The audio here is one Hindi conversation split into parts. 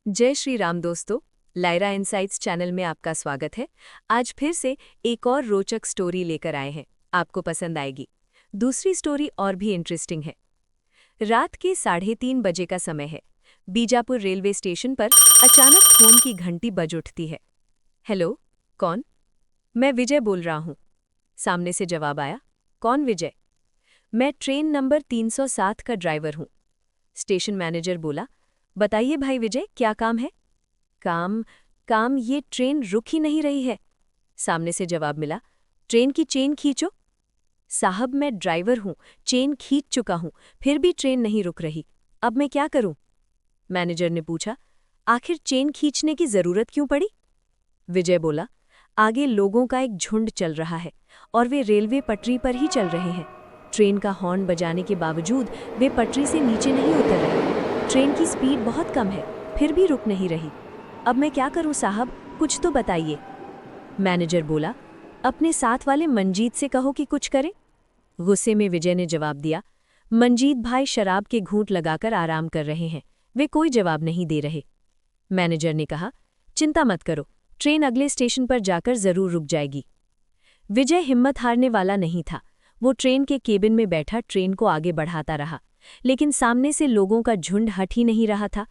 जय श्री राम दोस्तों। लायरा इनसाइट्स चैनल में आपका स्वागत है। आज फिर से एक और रोचक स्टोरी लेकर आए हैं, आपको पसंद आएगी। दूसरी स्टोरी और भी इंटरेस्टिंग है। रात के 3:30 बजे का समय है। बीजापुर रेलवे स्टेशन पर अचानक फोन की घंटी बज उठती है। हेलो, कौन? मैं विजय बोल रहा हूँ। सामने से जवाब आया। कौन विजय? मैं ट्रेन नंबर 307 का ड्राइवर हूँ। स्टेशन मैनेजर बोला, बताइए भाई विजय, क्या काम है? काम ये ट्रेन रुक ही नहीं रही है। सामने से जवाब मिला, ट्रेन की चेन खींचो। साहब मैं ड्राइवर हूँ, चेन खींच चुका हूँ, फिर भी ट्रेन नहीं रुक रही। अब मैं क्या करूँ? मैनेजर ने पूछा, आखिर चेन खींचने की जरूरत क्यों पड़ी? विजय बोला, आगे लोगों का एक झुंड चल रहा है और वे रेलवे पटरी पर ही चल रहे हैं। ट्रेन का हॉर्न बजाने के बावजूद वे पटरी से नीचे नहीं उतर रहे। ट्रेन की स्पीड बहुत कम है, फिर भी रुक नहीं रही। अब मैं क्या करूं साहब, कुछ तो बताइए। मैनेजर बोला, अपने साथ वाले मंजीत से कहो कि कुछ करे। गुस्से में विजय ने जवाब दिया, मंजीत भाई शराब के घूंट लगाकर आराम कर रहे हैं, वे कोई जवाब नहीं दे रहे। मैनेजर ने कहा, चिंता मत करो, ट्रेन अगले स्टेशन पर जाकर जरूर रुक जाएगी। विजय हिम्मत हारने वाला नहीं था। वो ट्रेन के केबिन में बैठा ट्रेन को आगे बढ़ाता रहा, लेकिन सामने से लोगों का झुंड हट ही नहीं रहा था।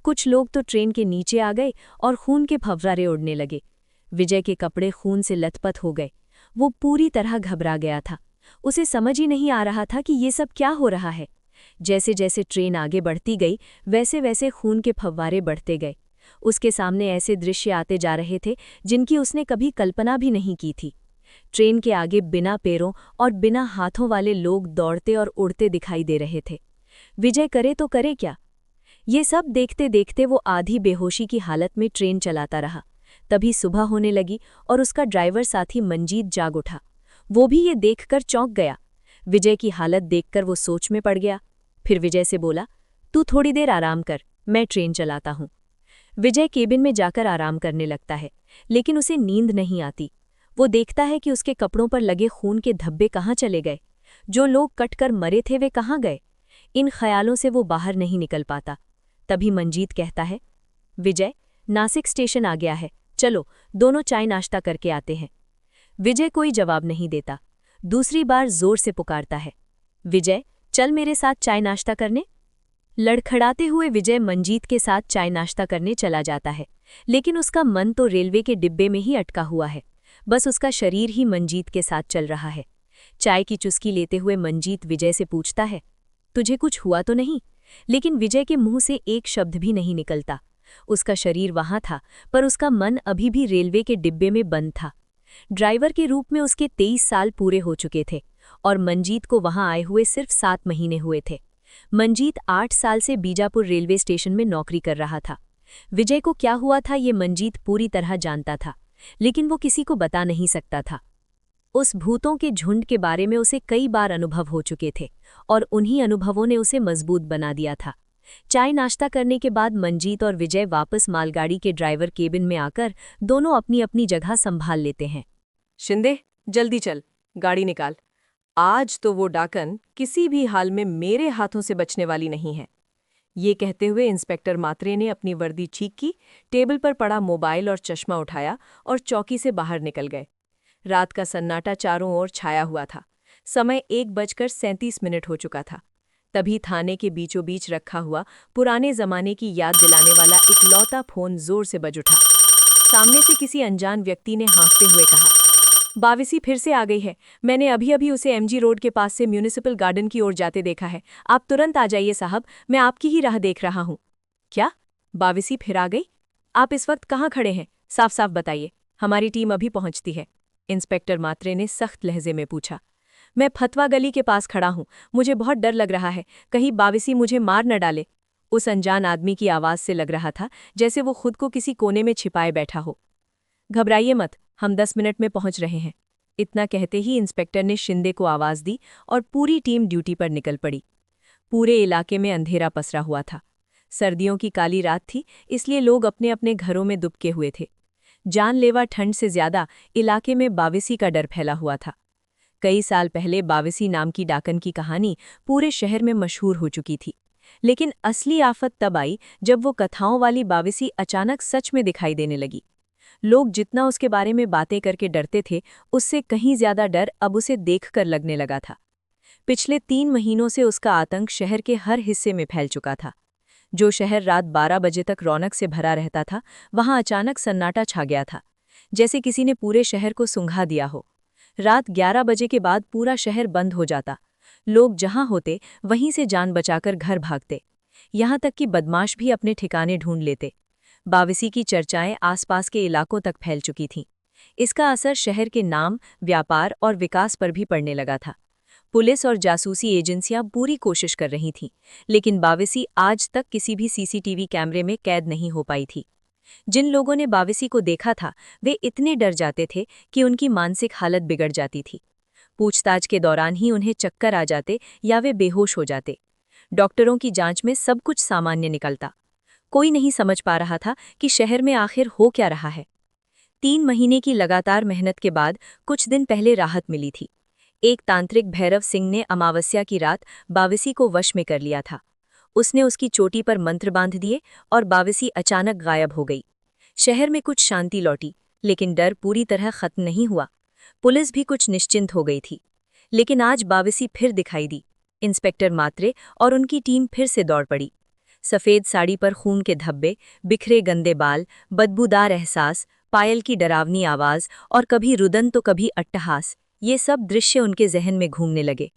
कुछ लोग तो ट्रेन के नीचे आ गए और खून के फव्वारे उड़ने लगे। विजय के कपड़े खून से लथपथ हो गए। वो पूरी तरह घबरा गया था। उसे समझ ही नहीं आ रहा था कि ये सब क्या हो रहा है। जैसे जैसे ट्रेन आगे बढ़ती गई, वैसे वैसे खून के फव्वारे बढ़ते गए। उसके सामने ऐसे दृश्य आते जा रहे थे जिनकी उसने कभी कल्पना भी नहीं की थी। ट्रेन के आगे बिना पैरों और बिना हाथों वाले लोग दौड़ते और उड़ते दिखाई दे रहे थे। विजय करे तो करे क्या? ये सब देखते देखते वो आधी बेहोशी की हालत में ट्रेन चलाता रहा। तभी सुबह होने लगी और उसका ड्राइवर साथी मंजीत जाग उठा। वो भी ये देखकर चौंक गया। विजय की हालत देखकर वो सोच में पड़ गया। फिर विजय से बोला, तू थोड़ी देर आराम कर, मैं ट्रेन चलाता हूँ। विजय केबिन में जाकर आराम करने लगता है, लेकिन उसे नींद नहीं आती। वो देखता है कि उसके कपड़ों पर लगे खून के धब्बे कहाँ चले गए, जो लोग कटकर मरे थे वे कहाँ गए। इन ख्यालों से वो बाहर नहीं निकल पाता। तभी मंजीत कहता है, विजय, नासिक स्टेशन आ गया है, चलो दोनों चाय नाश्ता करके आते हैं। विजय कोई जवाब नहीं देता। दूसरी बार जोर से पुकारता है, विजय, चल मेरे साथ चाय नाश्ता करने। लड़खड़ाते हुए विजय मंजीत के साथ चाय नाश्ता करने चला जाता है, लेकिन उसका मन तो रेलवे के डिब्बे में ही अटका हुआ है। बस उसका शरीर ही मंजीत के साथ चल रहा है। चाय की चुस्की लेते हुए मंजीत विजय से पूछता है, तुझे कुछ हुआ तो नहीं? लेकिन विजय के मुंह से एक शब्द भी नहीं निकलता। उसका शरीर वहां था, पर उसका मन अभी भी रेलवे के डिब्बे में बंद था। ड्राइवर के रूप में उसके 23 साल पूरे हो चुके थे और मंजीत को वहां आए हुए सिर्फ 7 महीने हुए थे। मंजीत 8 साल से बीजापुर रेलवे स्टेशन में नौकरी कर रहा था। विजय को क्या हुआ था ये मंजीत पूरी तरह जानता था, लेकिन वो किसी को बता नहीं सकता था। उस भूतों के झुंड के बारे में उसे कई बार अनुभव हो चुके थे और उन्हीं अनुभवों ने उसे मजबूत बना दिया था। चाय नाश्ता करने के बाद मंजीत और विजय वापस मालगाड़ी के ड्राइवर केबिन में आकर दोनों अपनी अपनी जगह संभाल लेते हैं। शिंदे, जल्दी चल, गाड़ी निकाल। आज तो वो डाकन किसी भी हाल में मेरे हाथों से बचने वाली नहीं है। ये कहते हुए इंस्पेक्टर मात्रे ने अपनी वर्दी ठीक की, टेबल पर पड़ा मोबाइल और चश्मा उठाया और चौकी से बाहर निकल गए। रात का सन्नाटा चारों ओर छाया हुआ था। समय 1:37 हो चुका था। तभी थाने के बीचों बीच रखा हुआ पुराने जमाने की याद दिलाने वाला इकलौता फोन जोर से बज उठा। सामने से किसी अनजान व्यक्ति ने हाँफते हुए कहा, बाविसी फिर से आ गई है। मैंने अभी अभी उसे एमजी रोड के पास से म्यूनिसिपल गार्डन की ओर जाते देखा है। आप तुरंत आ जाइए साहब, मैं आपकी ही राह देख रहा हूँ। क्या? बाविसी फिर आ गई? आप इस वक्त कहाँ खड़े हैं? साफ साफ बताइए, हमारी टीम अभी पहुंचती है। इंस्पेक्टर मात्रे ने सख्त लहजे में पूछा। मैं फतवा गली के पास खड़ा हूँ, मुझे बहुत डर लग रहा है, कहीं बाविसी मुझे मार न डाले। उस अनजान आदमी की आवाज से लग रहा था जैसे वो खुद को किसी कोने में छिपाए बैठा हो। घबराइए मत, हम 10 मिनट में पहुंच रहे हैं। इतना कहते ही इंस्पेक्टर ने शिंदे को आवाज दी और पूरी टीम ड्यूटी पर निकल पड़ी। पूरे इलाके में अंधेरा पसरा हुआ था। सर्दियों की काली रात थी, इसलिए लोग अपने अपने घरों में दुबके हुए थे। जानलेवा ठंड से ज्यादा इलाके में बाविसी का डर फैला हुआ था। कई साल पहले बाविसी नाम की डाकन की कहानी पूरे शहर में मशहूर हो चुकी थी। लेकिन असली आफत तब आई जब वो कथाओं वाली बाविसी अचानक सच में दिखाई देने लगी। लोग जितना उसके बारे में बातें करके डरते थे, उससे कहीं ज्यादा डर अब उसे देखकर लगने लगा था। पिछले 3 महीनों से उसका आतंक शहर के हर हिस्से में फैल चुका था। जो शहर रात 12 बजे तक रौनक से भरा रहता था, वहां अचानक सन्नाटा छा गया था, जैसे किसी ने पूरे शहर को सुंघा दिया हो। रात 11 बजे के बाद पूरा शहर बंद हो जाता। लोग जहां होते वहीं से जान बचाकर घर भागते। यहां तक कि बदमाश भी अपने ठिकाने ढूंढ लेते। बाविसी की चर्चाएं आसपास के इलाकों तक फैल चुकी थीं। इसका असर शहर के नाम, व्यापार और विकास पर भी पड़ने लगा था। पुलिस और जासूसी एजेंसियां पूरी कोशिश कर रही थीं, लेकिन बाविसी आज तक किसी भी सीसीटीवी कैमरे में कैद नहीं हो पाई थी। जिन लोगों ने बाविसी को देखा था, वे इतने डर जाते थे कि उनकी मानसिक हालत बिगड़ जाती थी। पूछताछ के दौरान ही उन्हें चक्कर आ जाते या वे बेहोश हो जाते। डॉक्टरों की जांच में सब कुछ सामान्य निकलता। कोई नहीं समझ पा रहा था कि शहर में आखिर हो क्या रहा है। 3 महीने की लगातार मेहनत के बाद कुछ दिन पहले राहत मिली थी। एक तांत्रिक भैरव सिंह ने अमावस्या की रात बाविसी को वश में कर लिया था। उसने उसकी चोटी पर मंत्र बांध दिए और बाविसी अचानक गायब हो गई। शहर में कुछ शांति लौटी, लेकिन डर पूरी तरह खत्म नहीं हुआ। पुलिस भी कुछ निश्चिंत हो गई थी। लेकिन आज बाविसी फिर दिखाई दी। इंस्पेक्टर मात्रे और उनकी टीम फिर से दौड़ पड़ी। सफेद साड़ी पर खून के धब्बे, बिखरे गंदे बाल, बदबूदार एहसास, पायल की डरावनी आवाज और कभी रुदन तो कभी अट्टहास, ये सब दृश्य उनके जहन में घूमने लगे।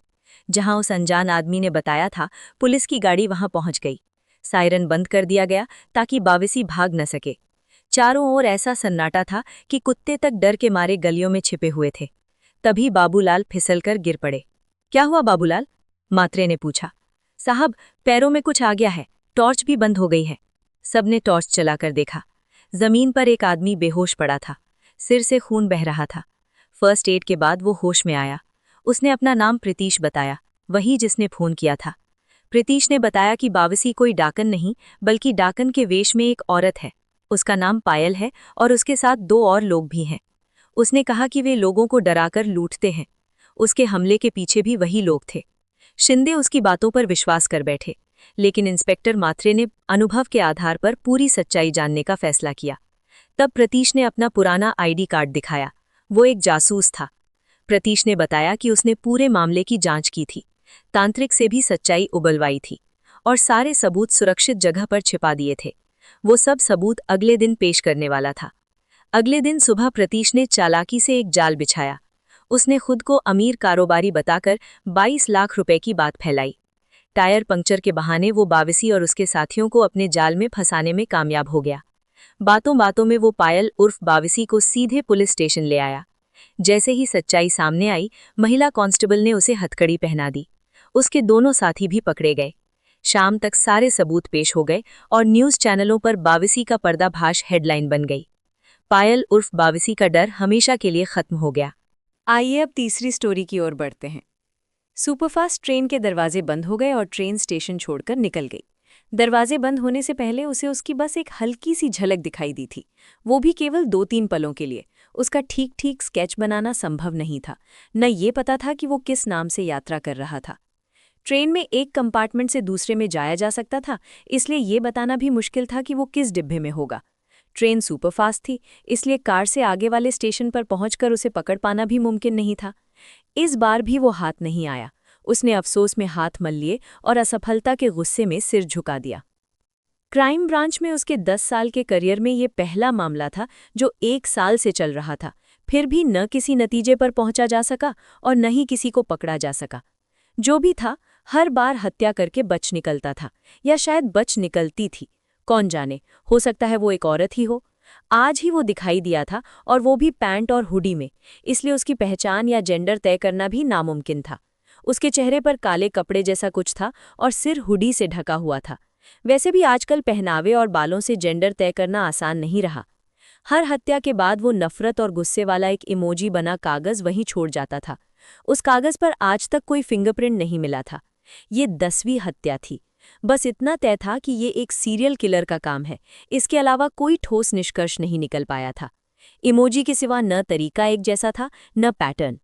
जहां उस अनजान आदमी ने बताया था, पुलिस की गाड़ी वहां पहुंच गई। सायरन बंद कर दिया गया ताकि बाविसी भाग न सके। चारों ओर ऐसा सन्नाटा था कि कुत्ते तक डर के मारे गलियों में छिपे हुए थे। तभी बाबूलाल फिसलकर गिर पड़े। क्या हुआ बाबूलाल? मात्रे ने पूछा। साहब, पैरों में कुछ आ गया है, टॉर्च भी बंद हो गई है। सबने टॉर्च चलाकर देखा। जमीन पर एक आदमी बेहोश पड़ा था। सिर से खून बह रहा था। फर्स्ट एड के बाद वो होश में आया। उसने अपना नाम प्रीतीश बताया, वही जिसने फोन किया था। प्रीतीश ने बताया कि बाविसी कोई डाकन नहीं, बल्कि डाकन के वेश में एक औरत है। उसका नाम पायल है और उसके साथ 2 और लोग भी हैं। उसने कहा कि वे लोगों को डराकर लूटते हैं। उसके हमले के पीछे भी वही लोग थे। शिंदे उसकी बातों पर विश्वास कर बैठे, लेकिन इंस्पेक्टर मात्रे ने अनुभव के आधार पर पूरी सच्चाई जानने का फैसला किया। तब प्रतीश ने अपना पुराना आईडी कार्ड दिखाया। वो एक जासूस था। प्रतीश ने बताया कि उसने पूरे मामले की जांच की थी, तांत्रिक से भी सच्चाई उबलवाई थी और सारे सबूत सुरक्षित जगह पर छिपा दिए थे। वो सब सबूत अगले दिन पेश करने वाला था। अगले दिन सुबह प्रतीश ने चालाकी से एक जाल बिछाया। उसने खुद को अमीर कारोबारी बताकर 22 लाख रुपए की बात फैलाई। टायर पंक्चर के बहाने वो बाविसी और उसके साथियों को अपने जाल में फंसाने में कामयाब हो गया। बातों बातों में वो पायल उर्फ बाविसी को सीधे पुलिस स्टेशन ले आया। जैसे ही सच्चाई सामने आई, महिला कांस्टेबल ने उसे हथकड़ी पहना दी। उसके दोनों साथी भी पकड़े गए। शाम तक सारे सबूत पेश हो गए और न्यूज़ चैनलों पर बाविसी का पर्दाफाश हेडलाइन बन गई। पायल उर्फ बाविसी का डर हमेशा के लिए खत्म हो गया। आइए अब तीसरी स्टोरी की ओर बढ़ते हैं। सुपरफास्ट ट्रेन के दरवाजे बंद हो गए और ट्रेन स्टेशन छोड़कर निकल गई। दरवाजे बंद होने से पहले उसे उसकी बस एक हल्की सी झलक दिखाई दी थी, वो भी केवल 2-3 पलों के लिए। उसका ठीक ठीक स्केच बनाना संभव नहीं था। न ये पता था कि वो किस नाम से यात्रा कर रहा था। ट्रेन में एक कंपार्टमेंट से दूसरे में जाया जा सकता था, इसलिए ये बताना भी मुश्किल था कि वो किस डिब्बे में होगा। ट्रेन सुपरफास्ट थी, इसलिए कार से आगे वाले स्टेशन पर पहुंचकर उसे पकड़ पाना भी मुमकिन नहीं था। इस बार भी वो हाथ नहीं आया। उसने अफसोस में हाथ मल लिए और असफलता के गुस्से में सिर झुका दिया। क्राइम ब्रांच में उसके 10 साल के करियर में ये पहला मामला था जो 1 साल से चल रहा था, फिर भी न किसी नतीजे पर पहुंचा जा सका और न ही किसी को पकड़ा जा सका। जो भी था, हर बार हत्या करके बच निकलता था, या शायद बच निकलती थी। कौन जाने, हो सकता है वो एक औरत ही हो। आज ही वो दिखाई दिया था, और वो भी पैंट और हुडी में, इसलिए उसकी पहचान या जेंडर तय करना भी नामुमकिन था। उसके चेहरे पर काले कपड़े जैसा कुछ था और सिर हुडी से ढका हुआ था। वैसे भी आजकल पहनावे और बालों से जेंडर तय करना आसान नहीं रहा। हर हत्या के बाद वो नफरत और गुस्से वाला एक इमोजी बना कागज वहीं छोड़ जाता था। उस कागज पर आज तक कोई फिंगरप्रिंट नहीं मिला था। ये 10वीं हत्या थी। बस इतना तय था कि ये एक सीरियल किलर का काम है। इसके अलावा कोई ठोस निष्कर्ष नहीं निकल पाया था। इमोजी के सिवा न तरीका एक जैसा था, न पैटर्न।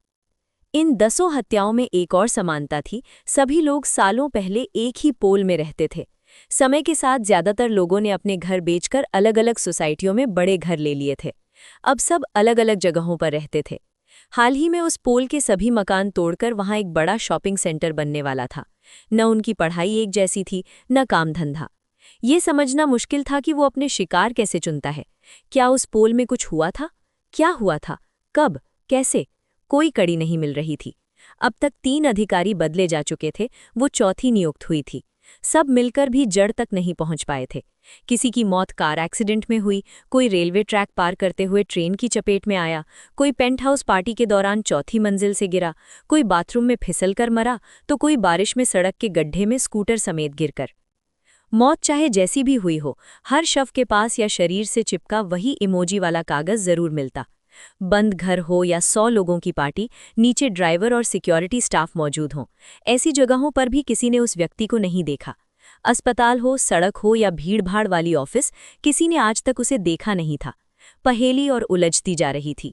इन 10 हत्याओं में एक और समानता थी, सभी लोग सालों पहले एक ही पोल में रहते थे। समय के साथ ज्यादातर लोगों ने अपने घर बेचकर अलग अलग सोसाइटियों में बड़े घर ले लिए थे। अब सब अलग अलग जगहों पर रहते थे। हाल ही में उस पोल के सभी मकान तोड़कर वहां एक बड़ा शॉपिंग सेंटर बनने वाला था। न उनकी पढ़ाई एक जैसी थी, न काम धंधा। ये समझना मुश्किल था कि वो अपने शिकार कैसे चुनता है। क्या उस पोल में कुछ हुआ था? क्या हुआ था? कब? कैसे? कोई कड़ी नहीं मिल रही थी। अब तक 3 अधिकारी बदले जा चुके थे, वो चौथी नियुक्त हुई थी। सब मिलकर भी जड़ तक नहीं पहुंच पाए थे। किसी की मौत कार एक्सीडेंट में हुई, कोई रेलवे ट्रैक पार करते हुए ट्रेन की चपेट में आया, कोई पेंट हाउस पार्टी के दौरान चौथी मंजिल से गिरा, कोई बाथरूम में फिसल कर मरा, तो कोई बारिश में सड़क के गड्ढे में स्कूटर समेत गिरकर। मौत चाहे जैसी भी हुई हो, हर शव के पास या शरीर से चिपका वही इमोजी वाला कागज जरूर मिलता। बंद घर हो या 100 लोगों की पार्टी, नीचे ड्राइवर और सिक्योरिटी स्टाफ मौजूद हों, ऐसी जगहों पर भी किसी ने उस व्यक्ति को नहीं देखा। अस्पताल हो, सड़क हो या भीड़भाड़ वाली ऑफिस, किसी ने आज तक उसे देखा नहीं था। पहेली और उलझती जा रही थी।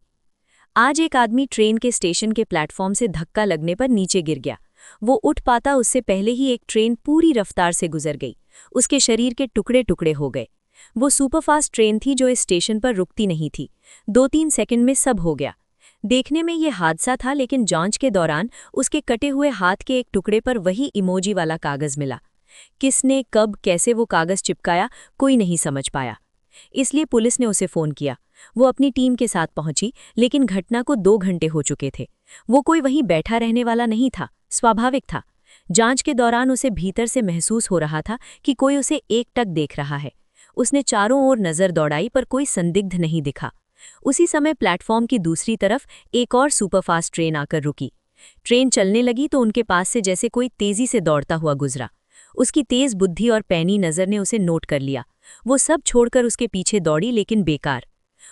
आज एक आदमी ट्रेन के स्टेशन के प्लेटफॉर्म से धक्का लगने पर नीचे गिर गया। वो उठ पाता उससे पहले ही एक ट्रेन पूरी रफ्तार से गुजर गई। उसके शरीर के टुकड़े टुकड़े हो गए। वो सुपरफास्ट ट्रेन थी जो इस स्टेशन पर रुकती नहीं थी। 2-3 सेकंड में सब हो गया। देखने में ये हादसा था, लेकिन जांच के दौरान उसके कटे हुए हाथ के एक टुकड़े पर वही इमोजी वाला कागज मिला। किसने, कब, कैसे वो कागज चिपकाया, कोई नहीं समझ पाया। इसलिए पुलिस ने उसे फोन किया। वो अपनी टीम के साथ पहुंची, लेकिन घटना को 2 घंटे हो चुके थे। वो कोई वहीं बैठा रहने वाला नहीं था, स्वाभाविक था। जांच के दौरान उसे भीतर से महसूस हो रहा था कि कोई उसे एकटक देख रहा है। उसने चारों ओर नजर दौड़ाई पर कोई संदिग्ध नहीं दिखा। उसी समय प्लेटफॉर्म की दूसरी तरफ एक और सुपरफास्ट ट्रेन आकर रुकी। ट्रेन चलने लगी तो उनके पास से जैसे कोई तेजी से दौड़ता हुआ गुजरा। उसकी तेज बुद्धि और पैनी नजर ने उसे नोट कर लिया। वो सब छोड़कर उसके पीछे दौड़ी, लेकिन बेकार।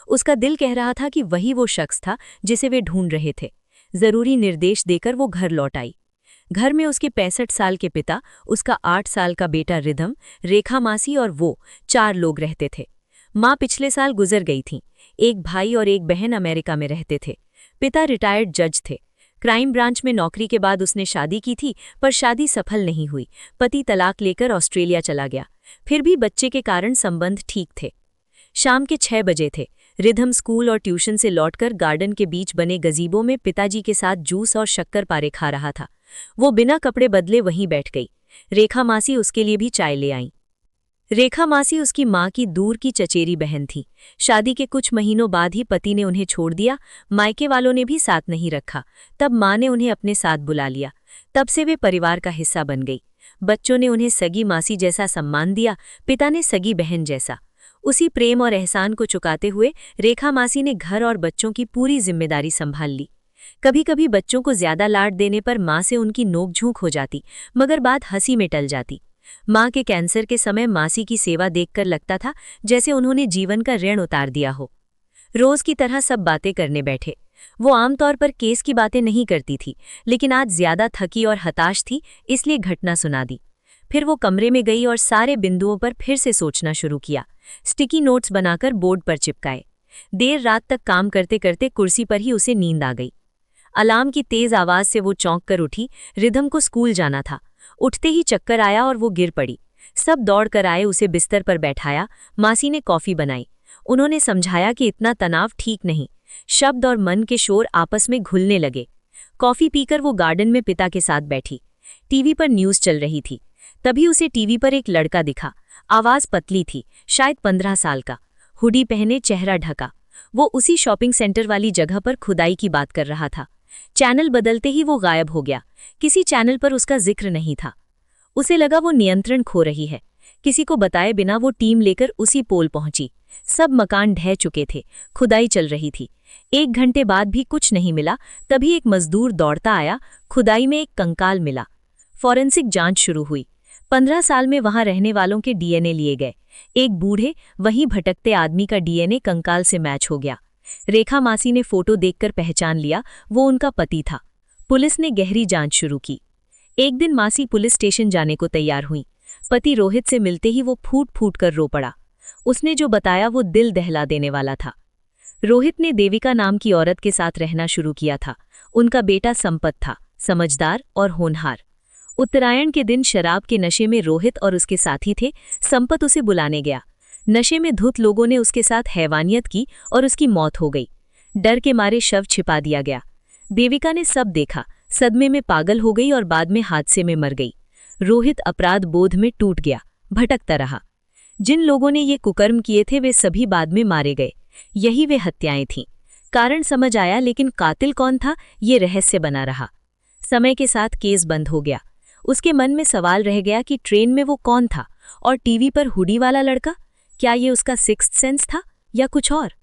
उसका दिल कह रहा था कि वही वो शख्स था जिसे वे ढूंढ रहे थे। जरूरी निर्देश देकर वो घर लौट आई। घर में उसके 65 साल के पिता, उसका 8 साल का बेटा रिधम, रेखा मासी और वो 4 लोग रहते थे। माँ पिछले साल गुजर गई थीं। एक भाई और एक बहन अमेरिका में रहते थे। पिता रिटायर्ड जज थे। क्राइम ब्रांच में नौकरी के बाद उसने शादी की थी, पर शादी सफल नहीं हुई। पति तलाक लेकर ऑस्ट्रेलिया चला गया। फिर भी बच्चे के कारण संबंध ठीक थे। शाम के 6 बजे थे। रिधम स्कूल और ट्यूशन से लौटकर गार्डन के बीच बने गजीबो में पिताजी के साथ जूस और शक्करपारे खा रहा था। वो बिना कपड़े बदले वहीं बैठ गई। रेखा मासी उसके लिए भी चाय ले आईं। रेखा मासी उसकी माँ की दूर की चचेरी बहन थी। शादी के कुछ महीनों बाद ही पति ने उन्हें छोड़ दिया। मायके वालों ने भी साथ नहीं रखा। तब माँ ने उन्हें अपने साथ बुला लिया। तब से वे परिवार का हिस्सा बन गई। बच्चों ने उन्हें सगी मासी जैसा सम्मान दिया, पिता ने सगी बहन जैसा। उसी प्रेम और एहसान को चुकाते हुए रेखा मासी ने घर और बच्चों की पूरी जिम्मेदारी संभाल ली। कभी कभी बच्चों को ज्यादा लाड देने पर माँ से उनकी नोकझोंक हो जाती, मगर बात हंसी में टल जाती। माँ के कैंसर के समय मासी की सेवा देखकर लगता था जैसे उन्होंने जीवन का ऋण उतार दिया हो। रोज की तरह सब बातें करने बैठे। वो आमतौर पर केस की बातें नहीं करती थी, लेकिन आज ज्यादा थकी और हताश थी, इसलिए घटना सुना दी। फिर वो कमरे में गई और सारे बिंदुओं पर फिर से सोचना शुरू किया। स्टिकी नोट्स बनाकर बोर्ड पर चिपकाए। देर रात तक काम करते करते कुर्सी पर ही उसे नींद आ गई। अलार्म की तेज आवाज से वो चौंक कर उठी। रिधम को स्कूल जाना था। उठते ही चक्कर आया और वो गिर पड़ी। सब दौड़ कर आए, उसे बिस्तर पर बैठाया। मासी ने कॉफी बनाई। उन्होंने समझाया कि इतना तनाव ठीक नहीं। शब्द और मन के शोर आपस में घुलने लगे। कॉफी पीकर वो गार्डन में पिता के साथ बैठी। टीवी पर न्यूज़ चल रही थी। तभी उसे टीवी पर एक लड़का दिखा। आवाज पतली थी, शायद 15 साल का। हुडी पहने, चेहरा ढका। वो उसी शॉपिंग सेंटर वाली जगह पर खुदाई की बात कर रहा था। चैनल बदलते ही वो गायब हो गया। किसी चैनल पर उसका जिक्र नहीं था। उसे लगा वो नियंत्रण खो रही है। किसी को बताए बिना वो टीम लेकर उसी पोल पहुंची। सब मकान ढह चुके थे। खुदाई चल रही थी। 1 घंटे बाद भी कुछ नहीं मिला। तभी एक मजदूर दौड़ता आया। खुदाई में एक कंकाल मिला। फॉरेंसिक जांच शुरू हुई। 15 साल में वहां रहने वालों के डीएनए लिए गए। एक बूढ़े, वहीं भटकते आदमी का डीएनए कंकाल से मैच हो गया। रेखा मासी ने फोटो देखकर पहचान लिया, वो उनका पति था। पुलिस ने गहरी जांच शुरू की। एक दिन मासी पुलिस स्टेशन जाने को तैयार हुई। पति रोहित से मिलते ही वो फूट फूट कर रो पड़ा। उसने जो बताया वो दिल दहला देने वाला था। रोहित ने देविका नाम की औरत के साथ रहना शुरू किया था। उनका बेटा संपत था, समझदार और होनहार। उत्तरायण के दिन शराब के नशे में रोहित और उसके साथी थे। संपत उसे बुलाने गया। नशे में धुत लोगों ने उसके साथ हैवानियत की और उसकी मौत हो गई। डर के मारे शव छिपा दिया गया। देविका ने सब देखा, सदमे में पागल हो गई और बाद में हादसे में मर गई। रोहित अपराध बोध में टूट गया, भटकता रहा। जिन लोगों ने ये कुकर्म किए थे वे सभी बाद में मारे गए। यही वे हत्याएं थीं। कारण समझ आया, लेकिन कातिल कौन था ये रहस्य बना रहा। समय के साथ केस बंद हो गया। उसके मन में सवाल रह गया कि ट्रेन में वो कौन था और टीवी पर हुडी वाला लड़का, क्या ये उसका सिक्स्थ सेंस था या कुछ और।